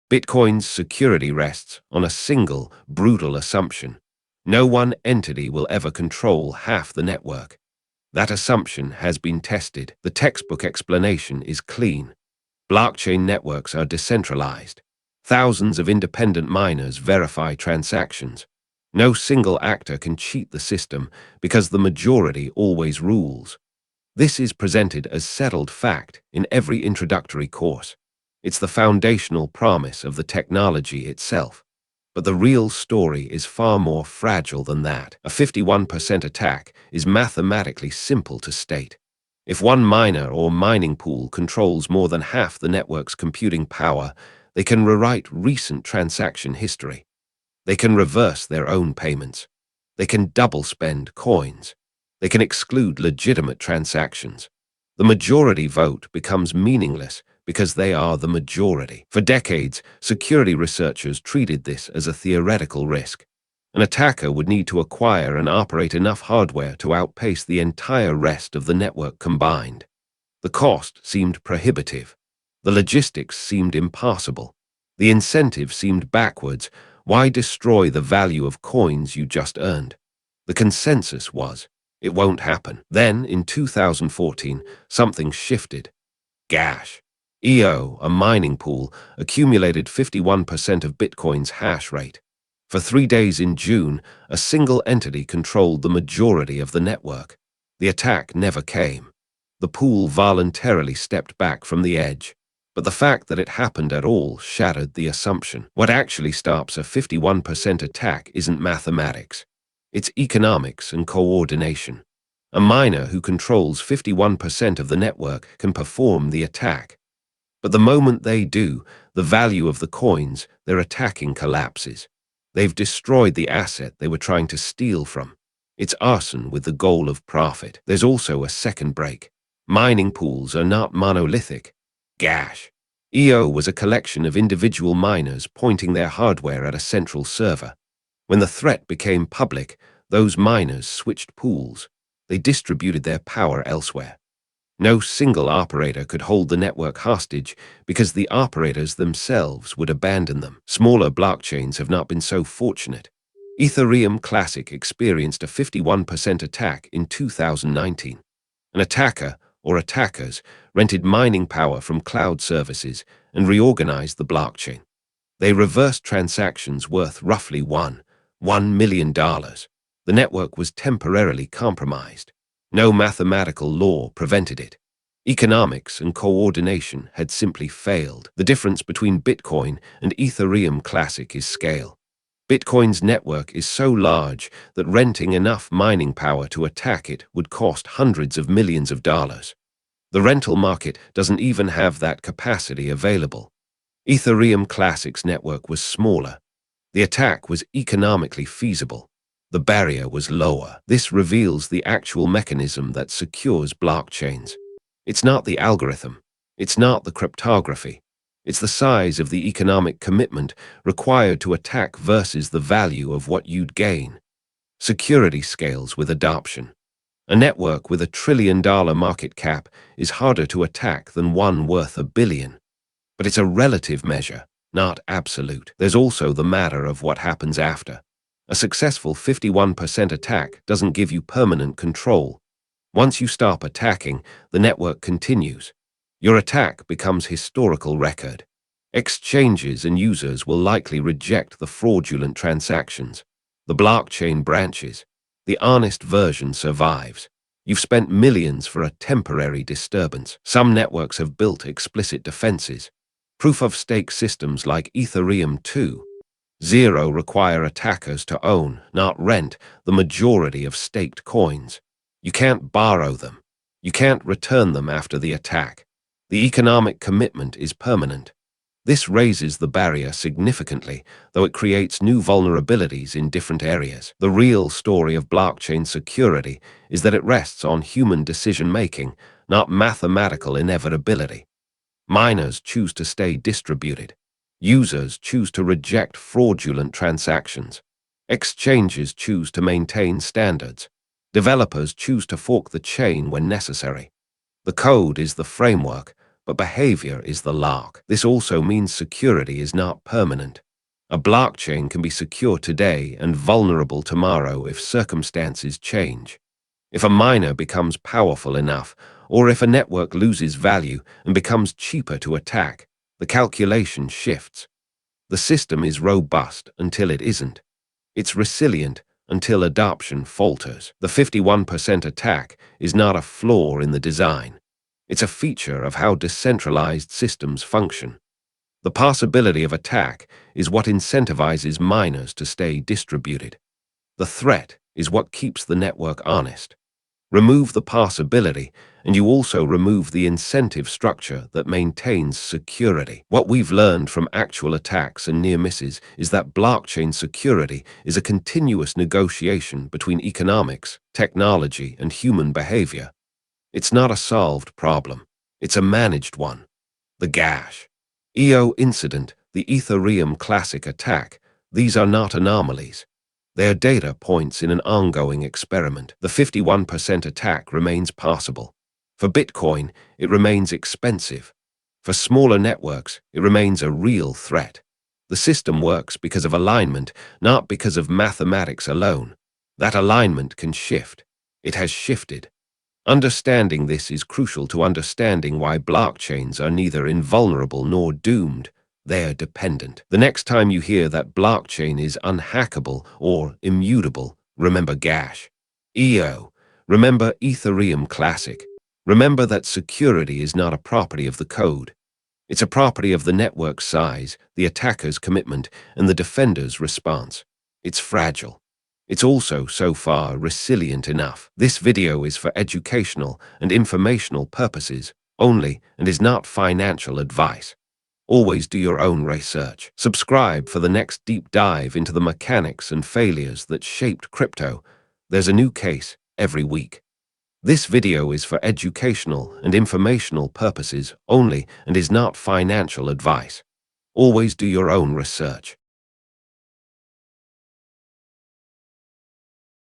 Bitcoin's security rests on a single, brutal assumption. No one entity will ever control half the network. That assumption has been tested. The textbook explanation is clean. Blockchain networks are decentralized. Thousands of independent miners verify transactions. No single actor can cheat the system because the majority always rules. This is presented as settled fact in every introductory course. It's the foundational promise of the technology itself. But the real story is far more fragile than that. A 51% attack is mathematically simple to state. If one miner or mining pool controls more than half the network's computing power, they can rewrite recent transaction history. They can reverse their own payments. They can double spend coins. They can exclude legitimate transactions. The majority vote becomes meaningless because they are the majority. For decades, security researchers treated this as a theoretical risk. An attacker would need to acquire and operate enough hardware to outpace the entire rest of the network combined. The cost seemed prohibitive. The logistics seemed impossible. The incentive seemed backwards. Why destroy the value of coins you just earned? The consensus was, it won't happen. Then, in 2014, something shifted. Gash. EO, a mining pool, accumulated 51% of Bitcoin's hash rate. For 3 days in June, a single entity controlled the majority of the network. The attack never came. The pool voluntarily stepped back from the edge. But the fact that it happened at all shattered the assumption. What actually stops a 51% attack isn't mathematics. It's economics and coordination. A miner who controls 51% of the network can perform the attack. But the moment they do, the value of the coins they're attacking collapses. They've destroyed the asset they were trying to steal from. It's arson with the goal of profit. There's also a second break. Mining pools are not monolithic. Gash. EO was a collection of individual miners pointing their hardware at a central server. When the threat became public, those miners switched pools. They distributed their power elsewhere. No single operator could hold the network hostage because the operators themselves would abandon them. Smaller blockchains have not been so fortunate. Ethereum Classic experienced a 51% attack in 2019. An attacker, or attackers, rented mining power from cloud services and reorganized the blockchain. They reversed transactions worth roughly $1 million. The network was temporarily compromised. No mathematical law prevented it. Economics and coordination had simply failed. The difference between Bitcoin and Ethereum Classic is scale. Bitcoin's network is so large that renting enough mining power to attack it would cost hundreds of millions of dollars. The rental market doesn't even have that capacity available. Ethereum Classic's network was smaller. The attack was economically feasible. The barrier was lower. This reveals the actual mechanism that secures blockchains. It's not the algorithm. It's not the cryptography. It's the size of the economic commitment required to attack versus the value of what you'd gain. Security scales with adoption. A network with $1 trillion market cap is harder to attack than one worth $1 billion. But it's a relative measure, not absolute. There's also the matter of what happens after. A successful 51% attack doesn't give you permanent control. Once you stop attacking, the network continues. Your attack becomes historical record. Exchanges and users will likely reject the fraudulent transactions. The blockchain branches. The honest version survives. You've spent millions for a temporary disturbance. Some networks have built explicit defenses. Proof-of-stake systems like Ethereum 2.0 require attackers to own, not rent, the majority of staked coins. You can't borrow them. You can't return them after the attack. The economic commitment is permanent. This raises the barrier significantly, though it creates new vulnerabilities in different areas. The real story of blockchain security is that it rests on human decision-making, not mathematical inevitability. Miners choose to stay distributed. Users choose to reject fraudulent transactions. Exchanges choose to maintain standards. Developers choose to fork the chain when necessary. The code is the framework, but behavior is the lock. This also means security is not permanent. A blockchain can be secure today and vulnerable tomorrow if circumstances change. If a miner becomes powerful enough, or if a network loses value and becomes cheaper to attack, the calculation shifts. The system is robust until it isn't. It's resilient until adoption falters. The 51% attack is not a flaw in the design. It's a feature of how decentralized systems function. The possibility of attack is what incentivizes miners to stay distributed. The threat is what keeps the network honest. Remove the possibility, and you also remove the incentive structure that maintains security. What we've learned from actual attacks and near misses is that blockchain security is a continuous negotiation between economics, technology, and human behavior. It's not a solved problem. It's a managed one. The Gash EO incident, the Ethereum Classic attack, these are not anomalies. They are data points in an ongoing experiment. The 51% attack remains possible. For Bitcoin, it remains expensive. For smaller networks, it remains a real threat. The system works because of alignment, not because of mathematics alone. That alignment can shift. It has shifted. Understanding this is crucial to understanding why blockchains are neither invulnerable nor doomed. They are dependent. The next time you hear that blockchain is unhackable or immutable, remember Gash. EO. Remember Ethereum Classic. Remember that security is not a property of the code. It's a property of the network size, the attacker's commitment, and the defender's response. It's fragile. It's also, so far, resilient enough. This video is for educational and informational purposes only and is not financial advice. Always do your own research. Subscribe for the next deep dive into the mechanics and failures that shaped crypto. There's a new case every week. This video is for educational and informational purposes only and is not financial advice. Always do your own research.